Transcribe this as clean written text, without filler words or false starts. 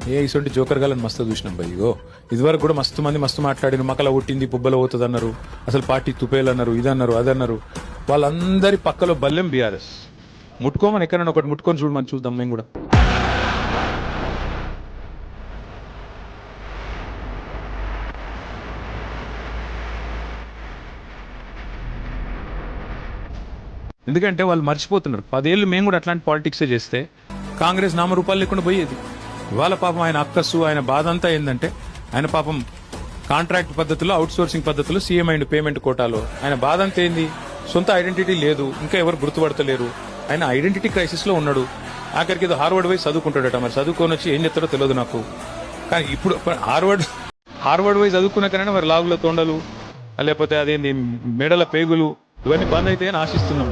ఇటువంటి జోకర్ గాలని మస్తు చూసినాం భయ్. ఇగో ఇదివరకు కూడా మస్తు మంది మస్తు మాట్లాడిన మకల ఒట్టింది పుబ్బల పోతుంది అన్నారు, అసలు పార్టీ తుపేలు అన్నారు, ఇదన్నారు అదన్నారు. వాళ్ళందరి పక్కలో బల్లెం బీఆర్ఎస్. ముట్టుకోమని ఎక్కడైనా ఒకటి ముట్టుకొని చూడమని చూద్దాం మేము కూడా. ఎందుకంటే వాళ్ళు మర్చిపోతున్నారు 10 ఏళ్ళు మేము కూడా అట్లాంటి పాలిటిక్సే చేస్తే కాంగ్రెస్ నామరూపాలు లేకుండా పోయేది. ఇవాళ పాపం ఆయన అక్కస్సు ఆయన బాధ అంతా ఏంటంటే ఆయన పాపం కాంట్రాక్ట్ పద్ధతిలో అవుట్ సోర్సింగ్ పద్ధతిలో సీఎం అండ్ పేమెంట్ కోటాలో ఆయన బాధ అంతా ఏంది, సొంత ఐడెంటిటీ లేదు, ఇంకా ఎవరు గుర్తుపడతలేరు, ఆయన ఐడెంటిటీ క్రైసిస్ లో ఉన్నాడు. ఆఖరికి ఏదో హార్వర్డ్ పోయి చదువుకుంటాడట, మరి చదువుకొని వచ్చి ఏం చెప్తాడో తెలియదు నాకు. కానీ ఇప్పుడు హార్వర్డ్ పోయి చదువుకున్న కానీ మరి లాగుల తొండలు లేకపోతే అదేంది మెడల పేగులు ఇవన్నీ బంద్ అయితే అని ఆశిస్తున్నాం.